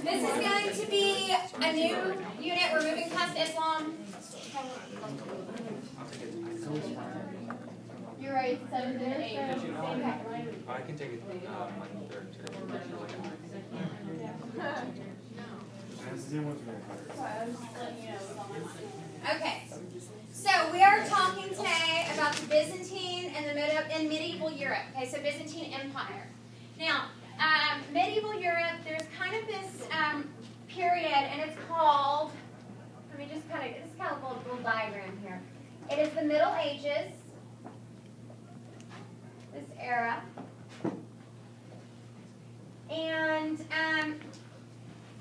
This is going to be a new unit. We're moving past Islam. You're right, 7 to 8. I can take it my third today. Okay, so we are talking today about the Byzantine and medieval Europe. Okay, so Byzantine Empire. Now, medieval Europe, there's kind of this period, and it's called, let me just kind of a little diagram here. It is the Middle Ages, this era, and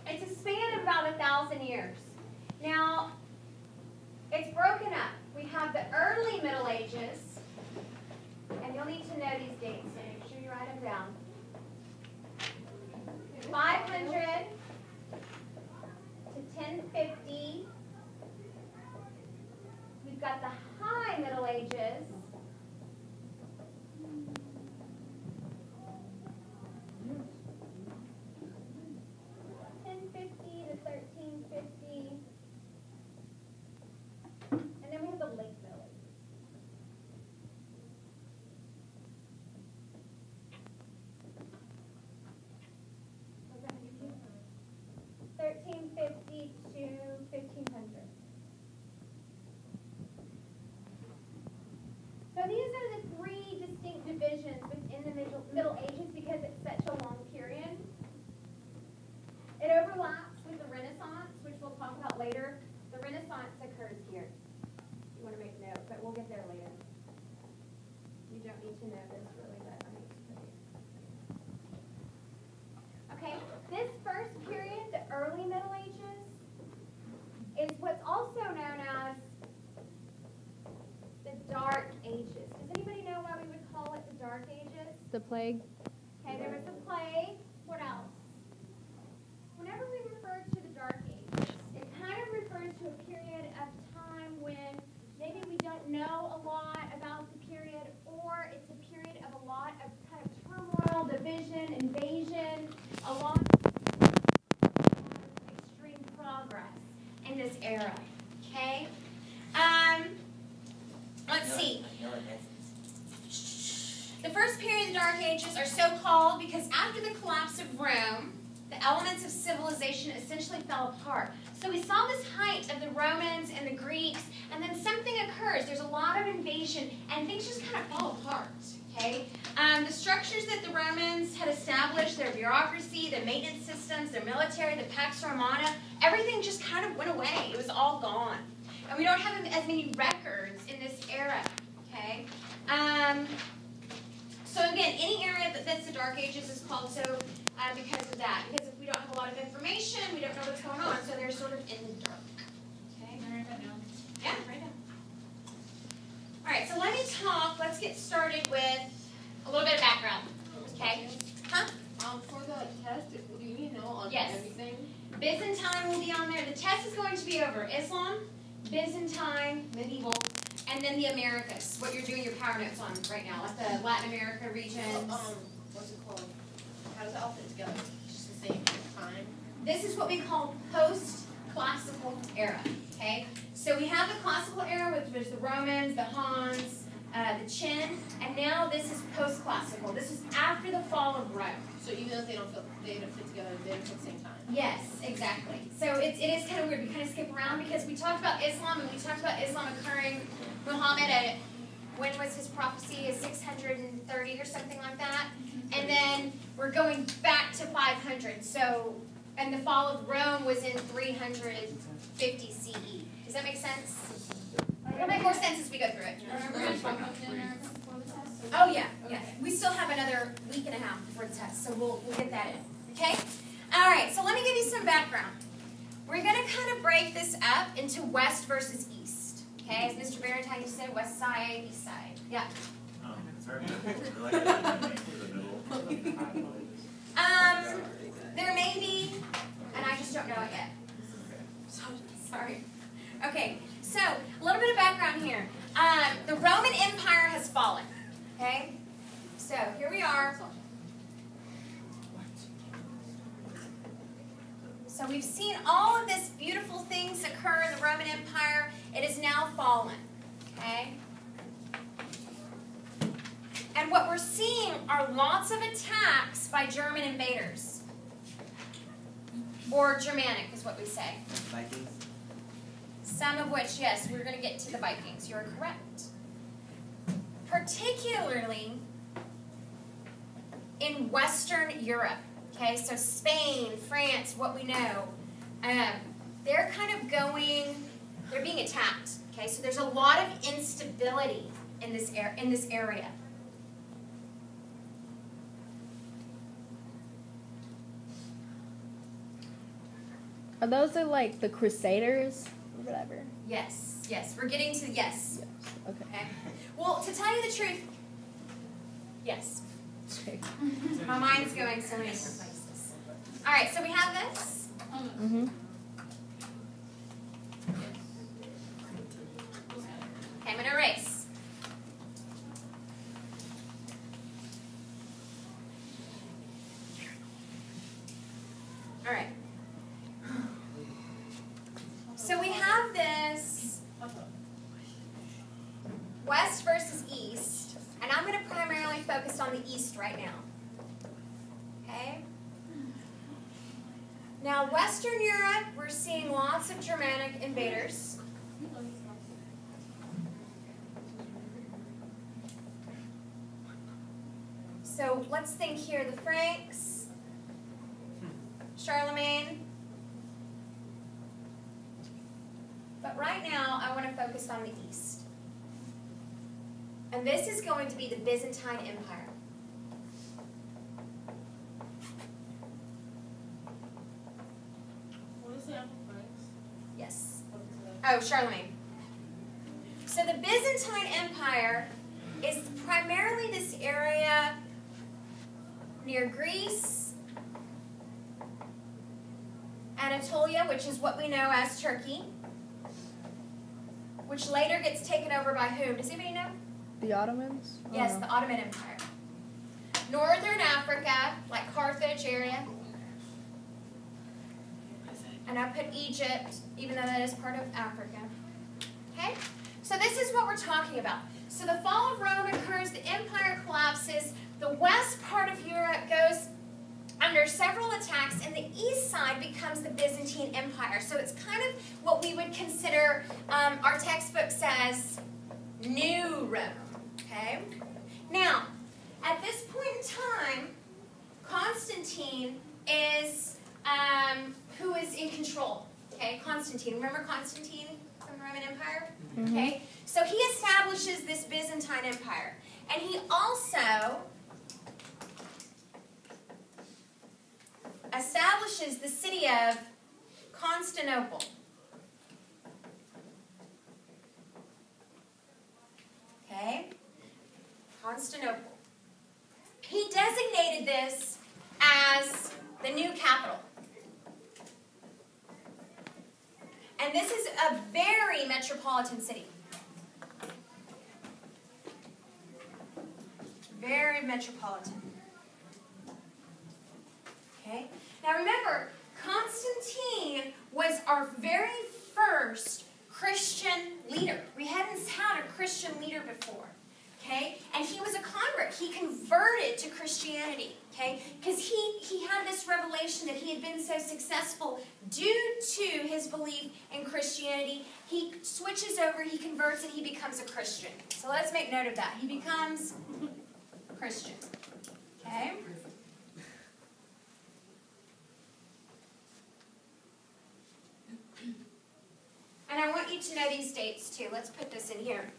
it's a span of about 1,000 years. Now, it's broken up. We have the early Middle Ages, and you'll need to know these dates, so make sure you write them down. 500 to 1050. We've got the High Middle Ages. And then we have the Late Middle Ages. What does that give you? 1350 to 1500. So these are the three distinct divisions within the Middle Ages because it's such a long period. It overlaps with the Renaissance, which we'll talk about later. The Renaissance occurs here. You want to make note, but we'll get there later. You don't need to know this really, but I need to tell you. Okay, this first period, the early Middle Ages, is what's also known as the Dark Ages. Does anybody know why we would call it the Dark Ages? The plague. Okay, there was the plague. What else? Whenever we refer to the Dark Ages, it kind of refers to a period of time when maybe we don't know a lot about the period, or it's a period of a lot of kind of turmoil, division, invasion, a lot of extreme progress in this era. Okay? Let's see. The first period of the Dark Ages are so called because after the collapse of Rome, the elements of civilization essentially fell apart. So we saw this height of the Romans and the Greeks, and then something occurs. There's a lot of invasion, and things just kind of fall apart. Okay? The structures that the Romans had established, their bureaucracy, the maintenance systems, their military, the Pax Romana, everything just kind of went away. It was all gone. And we don't have as many records in this era. Okay? So again, any area that's the Dark Ages is called so because of that. Because if we don't have a lot of information, we don't know what's going on. So they're sort of in the dark. Okay? Can I write that down? Yeah, write down. All right, so let me talk. Let's get started with a little bit of background. Okay? Huh? For the test, do you need to know on Yes. everything? Byzantine will be on there. The test is going to be over Islam, Byzantine, medieval, and then the Americas. What you're doing your power notes on right now, like the Latin America regions. What's it called? How does it all fit together? Just the same time? This is what we call post-classical era. Okay, so we have the classical era, which was the Romans, the Huns, the Qin, and now this is post-classical. This is after the fall of Rome. So even if they don't fit together, they don't fit at the same time. Yes, exactly. So it is kind of weird. We kind of skip around because we talked about Islam, and we talked about Islam occurring. Muhammad at, when was his prophecy? Is 630 or something like that. And then we're going back to 500. So, and the fall of Rome was in 350 CE. Does that make sense? It'll make more sense as we go through it. Oh yeah, yeah. We still have another week and a half before the test, so we'll get that in. Okay? All right. So let me give you some background. We're going to kind of break this up into west versus east. Okay, as Mr. Byzantine said, west side, east side. Yeah. There may be, and I just don't know it yet. So, sorry. Okay, so a little bit of background here. The Roman Empire has fallen. Okay, so here we are. So we've seen all of this beautiful things occur in the Roman Empire. It is now fallen. Okay? And what we're seeing are lots of attacks by German invaders. Or Germanic is what we say. Vikings? Some of which, yes, we're going to get to the Vikings. You're correct. Particularly in Western Europe. Okay, so Spain, France, what we know, they're kind of they're being attacked. Okay, so there's a lot of instability in this area. Are those like the Crusaders or whatever? Yes, yes, we're getting to yes. Yes. Okay. Okay. Well, to tell you the truth, yes. My mind's going so many different places. All right, so we have this. Mm-hmm. Okay, I'm going to erase. All right. So we have this west versus east, and I'm going to primarily focus on the east right now. Okay? Now, Western Europe, we're seeing lots of Germanic invaders. So let's think here, the Franks, Charlemagne. But right now, I want to focus on the east. And this is going to be the Byzantine Empire. What is the apple Franks? Yes. What is that? Oh, Charlemagne. So the Byzantine Empire is primarily this area near Greece, Anatolia, which is what we know as Turkey, which later gets taken over by whom? Does anybody know? The Ottomans? Yes, the Ottoman Empire. Northern Africa, like Carthage area. And I put Egypt, even though that is part of Africa. Okay? So this is what we're talking about. So the fall of Rome occurs, the empire collapses, the west part of Europe goes under several attacks, and the east side becomes the Byzantine Empire. So it's kind of what we would consider, our textbook says, New Rome. Okay? Now, at this point in time, Constantine is who is in control. Okay, Constantine. Remember Constantine from the Roman Empire? Mm-hmm. Okay, so he establishes this Byzantine Empire, and he also establishes the city of Constantinople. Okay, Constantinople. He designated this as the new capital. And this is a very metropolitan city. Very metropolitan. Okay? Now remember, Constantine was our very first Christian leader. We hadn't had a Christian leader before. Okay? And he was a convert. He converted to Christianity. Okay? Because he had this revelation that he had been so successful due to his belief in Christianity. He switches over, he converts, and he becomes a Christian. So let's make note of that. He becomes Christian. Okay? And I want you to know these dates too. Let's put this in here.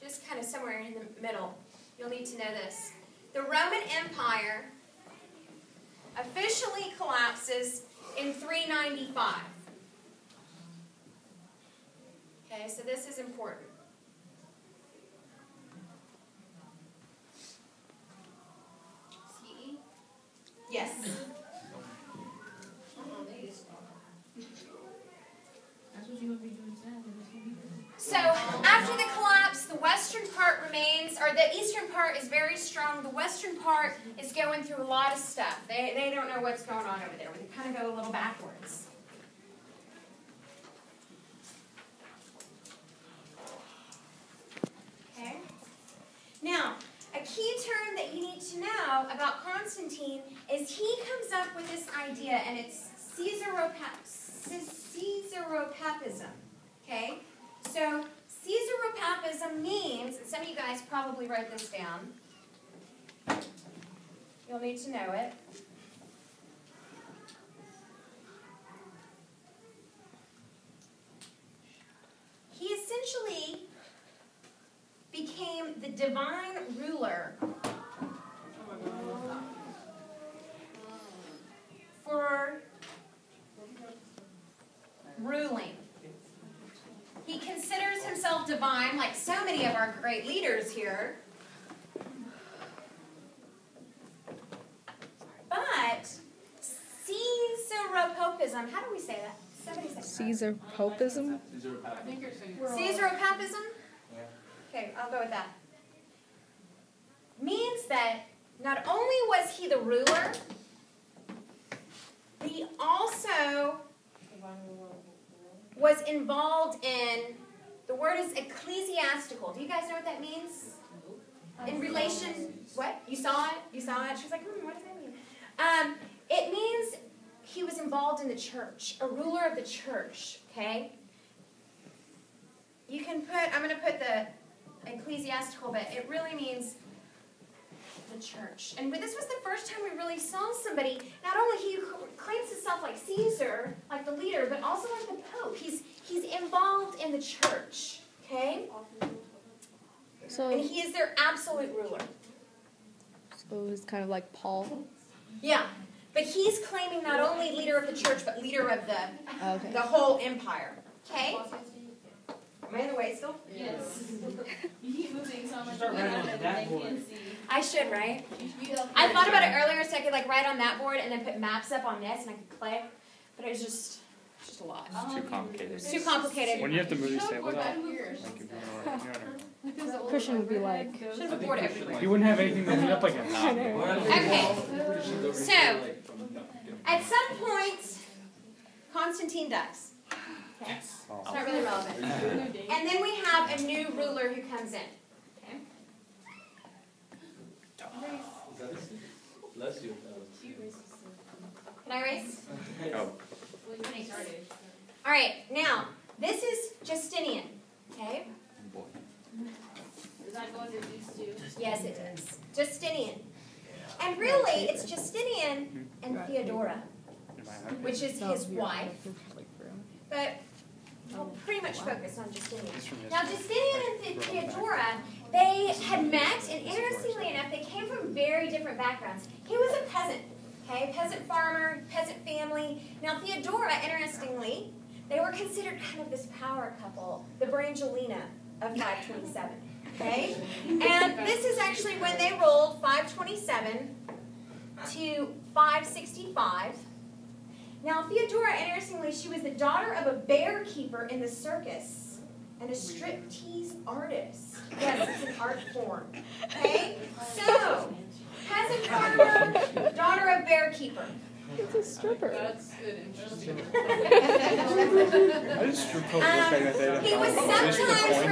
Just kind of somewhere in the middle. You'll need to know this. The Roman Empire officially collapses in 395. Okay, so this is important. CE? Yes. So after the collapse, the western part remains, or the eastern part is very strong. The western part is going through a lot of stuff. They don't know what's going on over there. We kind of go a little backwards. Okay? Now, a key term that you need to know about Constantine is he comes up with this idea, and it's Caesaropapism. Okay? So, Caesaropapism means, and some of you guys probably wrote this down. You'll need to know it. He essentially became the divine ruler for ruling. He considers himself divine, like so many of our great leaders here. But Caesaropapism, how do we say that? Somebody say Caesaropapism? Caesaropapism? Okay, I'll go with that. Means that not only was he the ruler, he also was involved in, the word is ecclesiastical. Do you guys know what that means? In relation, what? You saw it? You saw it? She was like, what does that mean? It means he was involved in the church, a ruler of the church, okay? You can put, I'm going to put the ecclesiastical, but it really means the church. And this was the first time we really saw somebody, not only he claims himself like Caesar, like the leader, but also like the Pope. He's involved in the church, okay? So, and he is their absolute ruler. So it's kind of like Paul? Yeah. But he's claiming not only leader of the church, but leader of the whole empire. Okay? Am I in the way still? Yes. You keep moving so much. Start writing on that board. I should, right? I thought about it earlier so I could like write on that board and then put maps up on this and I could click. But it was just a lot. It's too complicated. It's too complicated. When you have to move these tables out, thank you. Christian would be like, Should have a board everywhere. You wouldn't have anything to meet up against. Okay. So, at some point, Constantine dies. Okay? It's not really relevant. And then we have a new ruler who comes in. Okay? Bless you. Can I erase? Oh. All right, now, this is Justinian. Okay? Does that go as it used to? Yes, it does. Justinian. And really, it's Justinian and Theodora, which is his wife. But we'll pretty much focus on Justinian. Now, Justinian and Theodora, they had met, and interestingly enough, they came from very different backgrounds. He was a peasant, okay? Peasant farmer, peasant family. Now, Theodora, interestingly, they were considered kind of this power couple, the Brangelina of 527. Okay? And this is actually when they ruled 527 to 565. Now, Theodora, interestingly, she was the daughter of a bear keeper in the circus and a striptease artist. Yes, it's an art form. Okay? So, peasant farmer, daughter of bear keeper. it's a stripper. That's interesting. I just strip clubs back in the day. He was sometimes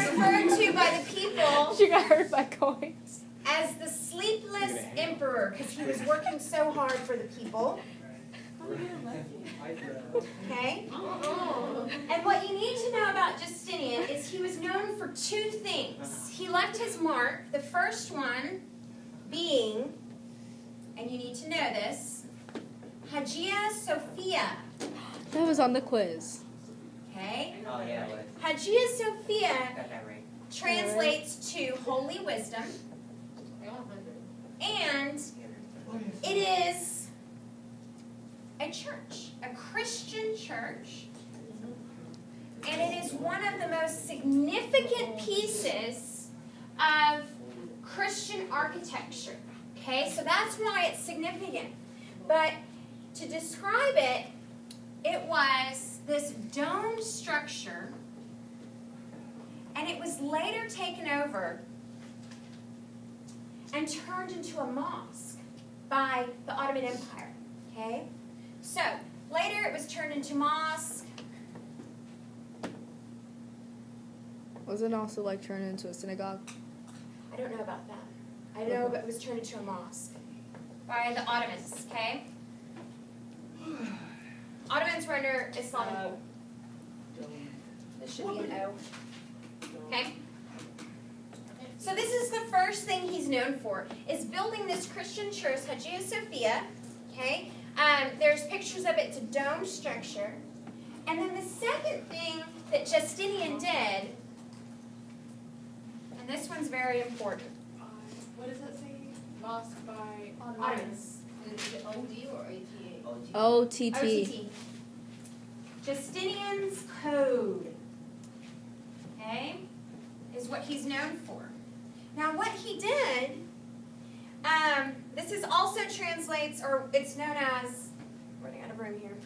referred to by the people She got hurt by coins. as the sleepless emperor because he was working so hard for the people. Okay? And what you need to know about Justinian is he was known for two things. He left his mark, the first one being, and you need to know this, Hagia Sophia. That was on the quiz. Okay? Oh, yeah. Hagia Sophia Got that right. translates to holy wisdom, and it is a church, a Christian church, and it is one of the most significant pieces of Christian architecture. Okay, so that's why it's significant. But to describe it, it was this domed structure, and it was later taken over and turned into a mosque. by the Ottoman Empire. Okay? So, later it was turned into mosque. Was it also like turned into a synagogue? I don't know about that. I know it was turned into a mosque by the Ottomans, okay? Ottomans were under Islamic rule. This should be an O. Okay? So this is the first thing he's known for, is building this Christian church, Hagia Sophia. Okay? There's pictures of it. It's a dome structure. And then the second thing that Justinian did, and this one's very important. What does that say? Mosque by Ottomans. Is it OD or ATA? OTT. OTT. Justinian's Code, okay, is what he's known for. Now, what he did, this is also translates, or it's known as, running out of room here.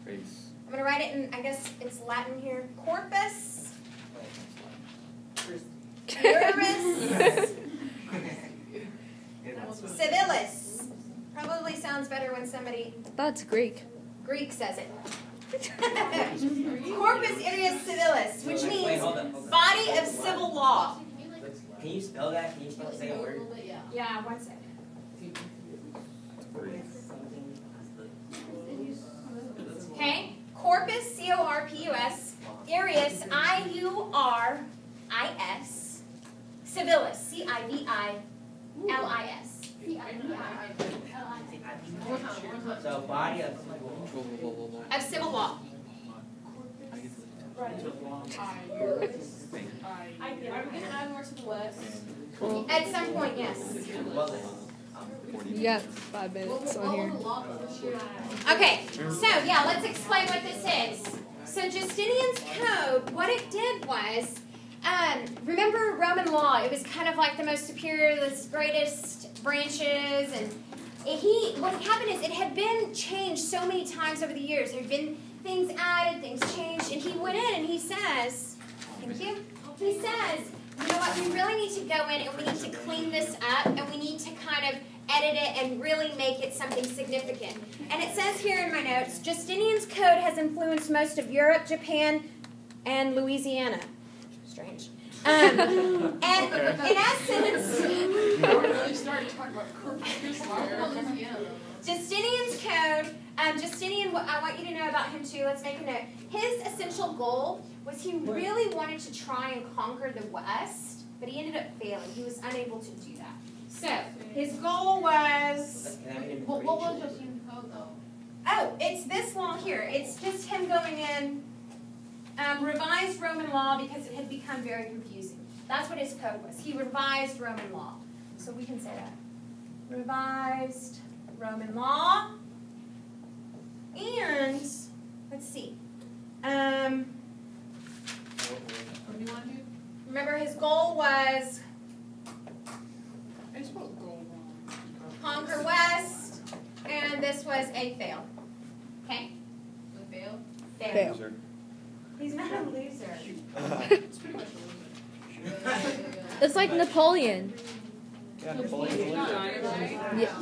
Face. I'm going to write it in, I guess it's Latin here, Corpus Juris Civilis. Probably sounds better when somebody That's Greek. Greek says it. Corpus Iuris Civilis, which means body of civil law. Can you spell that? Can you spell say a word? Yeah, one second. Okay, Corpus, C-O-R-P-U-S, Iuris, I-U-R-I-S, Civilis, C-I-V-I-L-I-S. So body of Of civil law. I'm going to add more to the list. Cool. At some point, yes. You got 5 minutes on here. Okay, so yeah, let's explain what this is. So Justinian's Code, what it did was, remember Roman law, it was kind of like the most superior, the greatest branches, and what happened is it had been changed so many times over the years. There had been things added, things changed, and he went in and he says, thank you, he says, you know what, we really need to go in and we need to clean this up and we need to kind of edit it and really make it something significant. And it says here in my notes, Justinian's Code has influenced most of Europe, Japan, and Louisiana. Strange. And in essence, Really started to talk about Justinian's Code, Justinian, I want you to know about him too, let's make a note. His essential goal was he really wanted to try and conquer the West, but he ended up failing. He was unable to do that. So, his goal was, What was Justinian's Code though? oh, it's this law here. It's just him going in, revised Roman law because it had become very confusing. That's what his code was. He revised Roman law. So we can say that. Revised Roman law. And, let's see. What do you want to do? Remember his goal was I spelled gold wrong. conquer West, and this was a fail. Okay? The fail? Fail. Loser. He's not a loser. It's pretty much a loser. It's like Napoleon. Yeah, Napoleon's a loser. Yeah.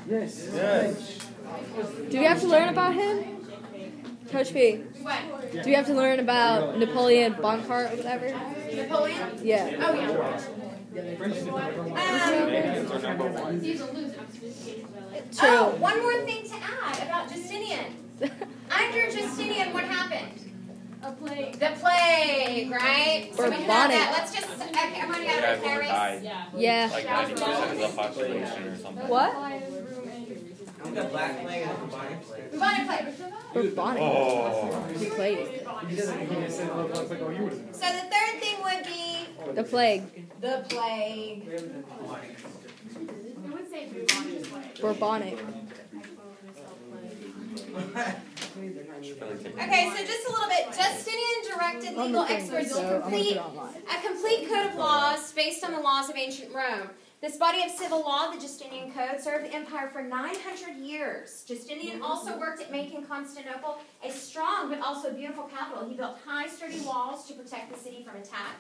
Yes. Yes. Do we have to learn about him? Coach B, What? do we have to learn about Napoleon Bonaparte or whatever? Napoleon? Yeah. Oh, yeah. Americans are number one. He's a loser. True. Oh, one more thing to add about Justinian. Under Justinian, what happened? A plague. The plague, right? So we can have Bubonic. that. Let's just, everyone got Yeah, it, everyone died. Yeah. Like 90% of the population or something. What? The black plague and the bubonic plague. Bubonic plague. Bubonic. Oh. Plague. So the third thing would be The plague. the plague. It would say bubonic plague. Bourbonic. Okay, so just a little bit. Justinian directed legal experts to complete a complete code of laws based on the laws of ancient Rome. This body of civil law, the Justinian Code, served the empire for 900 years. Justinian also worked at making Constantinople a strong but also beautiful capital. He built high, sturdy walls to protect the city from attack.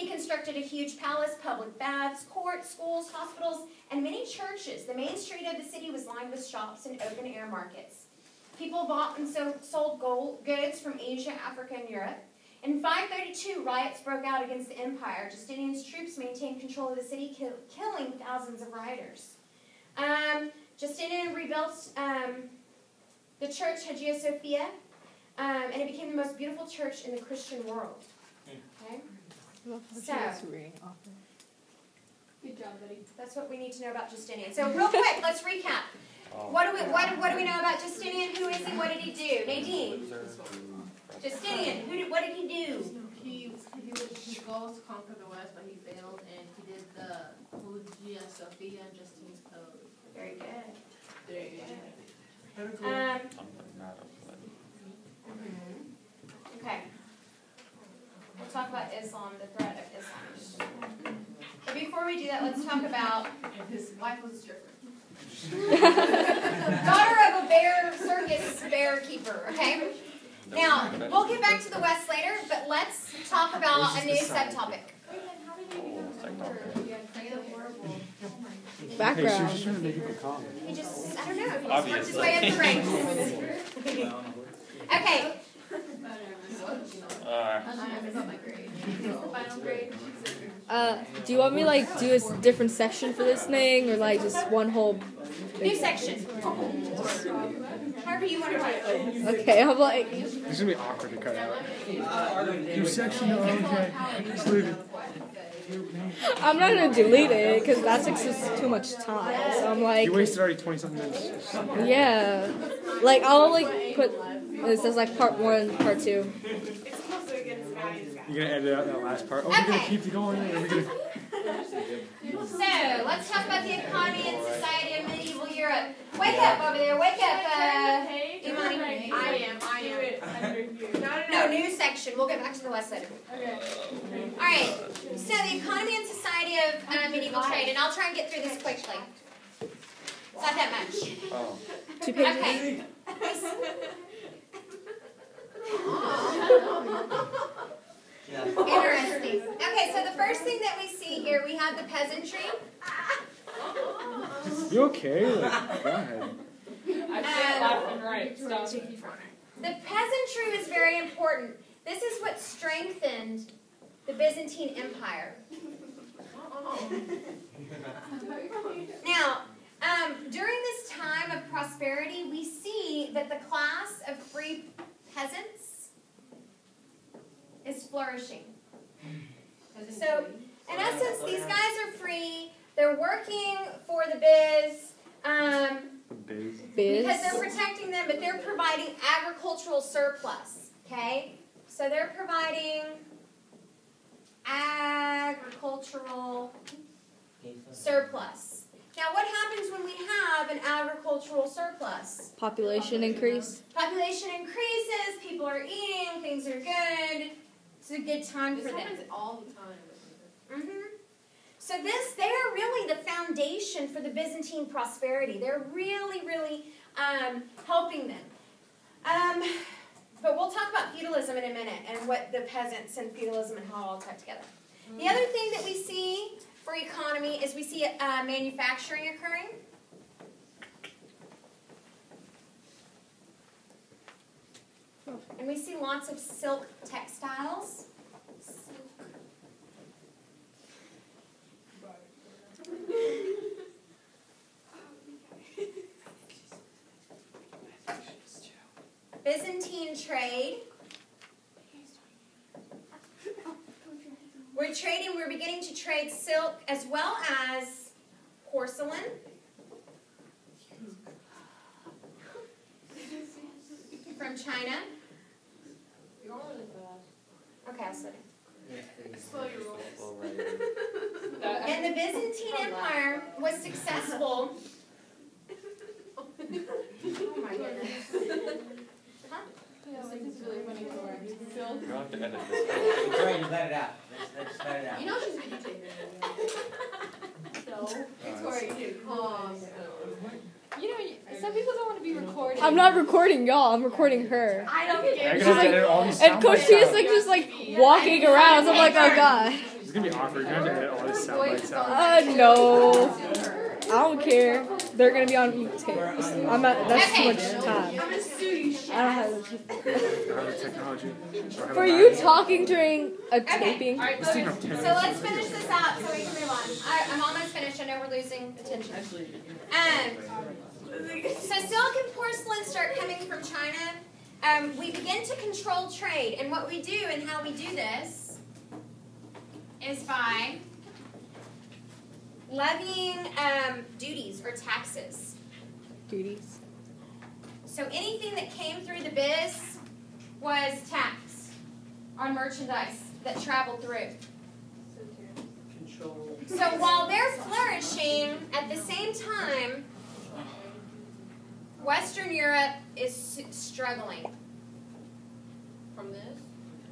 He constructed a huge palace, public baths, courts, schools, hospitals, and many churches. The main street of the city was lined with shops and open-air markets. People bought and sold goods from Asia, Africa, and Europe. In 532, riots broke out against the empire. Justinian's troops maintained control of the city, killing thousands of rioters. Justinian rebuilt the church Hagia Sophia, and it became the most beautiful church in the Christian world. Okay? So, Good job, buddy. that's what we need to know about Justinian. So real quick, let's recap. What do we know about Justinian? Who is he? What did he do? Nadine. Justinian. What did he do? His goal was to conquer the West, but he failed, and he did the Hagia Sophia and Justine's Code. Very good. Very good. Okay. We'll talk about Islam, the threat of Islam. But before we do that, let's talk about His wife was a stripper. daughter of a bear circus bear keeper. Okay. Now we'll get back to the West later, but let's talk about a new subtopic. Background. He just, I don't know, he just worked his way up the ranks. Okay. Do you want me like do a different section for this thing, or like just one whole? New section. However you want to write it. Okay, I'm like. This is gonna be awkward to cut out. New section, okay. Just leave it. I'm not gonna delete it because that takes just too much time. So I'm like. You wasted already 20-something minutes. Yeah, like I'll like put. It says like part 1, part 2. You're gonna edit out that last part. Oh, we're gonna keep it going. We're gonna... So, let's talk about the economy and society of medieval Europe. Wake up over there, wake up, Imani. I am. No, new section. We'll get back to the West later. Okay. Alright, so the economy and society of medieval trade, and I'll try and get through this quickly. It's not that much. 2 pages. Okay. Interesting. Okay, so the first thing that we see here, we have the peasantry. You okay? Like, go ahead. I can't left and right. Stop. The peasantry was very important. This is what strengthened the Byzantine Empire. Now, during this time of prosperity, we see that the class of free peasants is flourishing. So, in essence, these guys are free. They're working for the biz. Because they're protecting them, but they're providing agricultural surplus. Okay? So they're providing agricultural surplus. Now, what happens when we have an agricultural surplus? Population increase. Population increases, people are eating, things are good. It's a good time for This them. happens all the time. So they are really the foundation for the Byzantine prosperity. They're really, really helping them. But we'll talk about feudalism in a minute and what the peasants and feudalism and how it all tie together. The other thing that we see for economy is we see manufacturing occurring. And we see lots of silk textiles. Byzantine trade. We're beginning to trade silk as well as porcelain. From China. You're all really fast. Okay, I'll slow Slow your rolls. down. And the Byzantine Empire was successful. Oh my goodness. Yeah, like this is really funny story. You don't have to edit this. Victoria, you let it out. Let's let it out. You know she's videotaping. So, Victoria, you calm. You know, some people don't want to be recorded. I'm not recording y'all. I'm recording her. I don't You're care. gonna have to edit all these And sound Coach bites T is out. like just like walking around. So I'm like, oh god. It's gonna be awkward. You're gonna have to edit all this sound bites out. No. I don't care. They're gonna be on tapes. I'm not. That's too much time. I'm gonna sue you, I don't have. I have the technology. For you talking during a taping. All right, so let's finish this out so we can move on. I'm almost finished. I know we're losing attention. So silk and porcelain start coming from China. We begin to control trade, and what we do and how we do this is by levying duties or taxes. Duties. So anything that came through the biz was taxed on merchandise that traveled through. So while they're flourishing, at the same time, Western Europe is struggling. From this?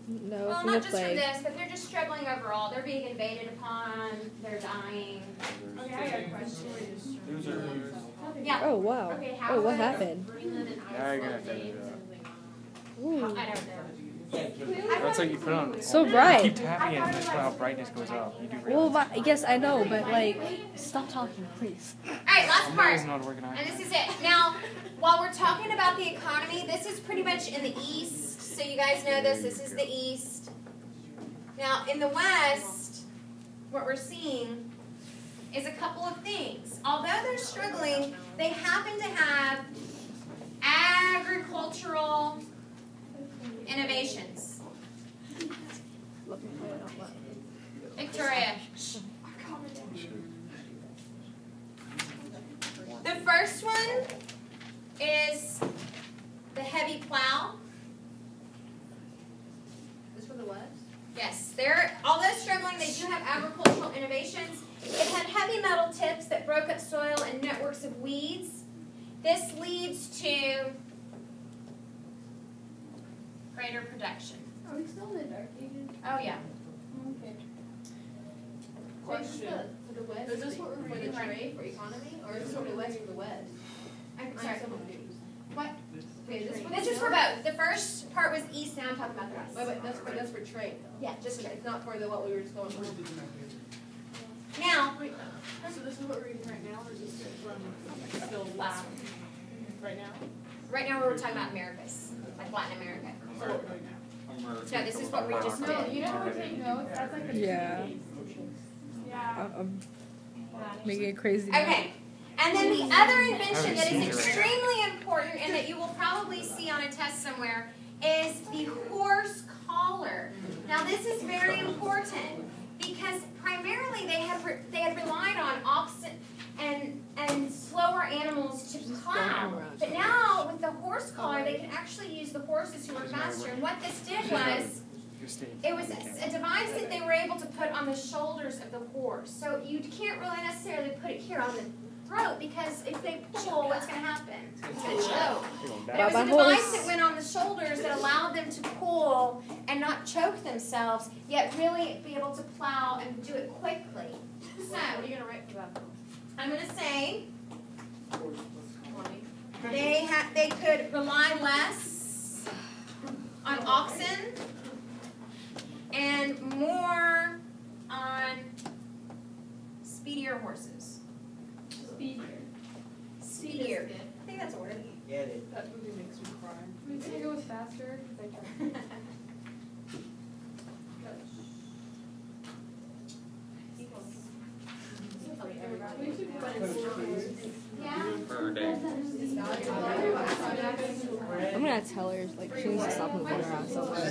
No, Well, from not the just from plague. this, but they're just struggling overall. They're being invaded upon. They're dying. Okay, I got a question. Yeah. Oh wow. Okay, how Oh, what would- happened? Now you're gonna have to edit it out. Ooh. I don't know. That's like you put on. So You bright. keep tapping it, and that's how brightness goes up. You do Well, realize. yes, I know, but like, stop talking, please. All right, last part. It's not working out. And this is it. Now, while we're talking about the economy, this is pretty much in the east. So you guys know this. This is the east. Now, in the west, what we're seeing is a couple of things. Although they're struggling, they happen to have agricultural innovations. Victoria. The first one is the heavy plow. This for the West? Yes, although struggling, they do have agricultural innovations. It had heavy metal tips that broke up soil and networks of weeds. This leads to greater production. Are we still in the Dark Ages? Oh yeah. Okay. Question. For the West? Is this what we're for the trade, for economy, or is this for the West or the West? I'm sorry. I'm so confused. What? Okay, This is for both. The first part was east. Now I'm talking about the west. Wait, that's for trade though. Yeah, just trade. It's not for the what we were just going for. Now, So this is what we're reading right now, or is this from still last right now? right now we're talking about Americas, like Latin America. No, this is what we just No, did. you know how to take notes? That's like a Yeah. Yeah. I'm making it crazy. now. Okay. And then the other invention that is extremely important and that you will probably see on a test somewhere is the horse collar. Now this is very important because primarily they had relied on oxen and slower animals to plow. But now with the horse collar they can actually use the horses who were faster. And what this did was it was a device that they were able to put on the shoulders of the horse. So you can't really necessarily put it here on the throat because if they pull, what's going to happen? It's going to choke. But it was a device that went on the shoulders that allowed them to pull and not choke themselves, yet really be able to plow and do it quickly. So, What are you going to write for that? I'm going to say they could rely less on oxen and more on speedier horses. Speedier. I think that's a word. Get it. That movie makes me cry. Are we gonna go with faster? 'Cause I can't. We should put in stories. Yeah. I'm gonna tell her, like, she needs to stop moving around so much.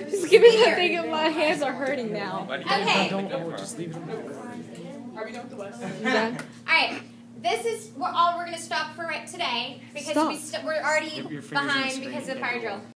Just give me the thing of my hands are hurting now. Okay. Don't just leave it on the Are we done with the West? You done? All right. This is all we're going to stop for today because Stop. we're already Your fingers in the behind screen, because of you the can't fire go. drill.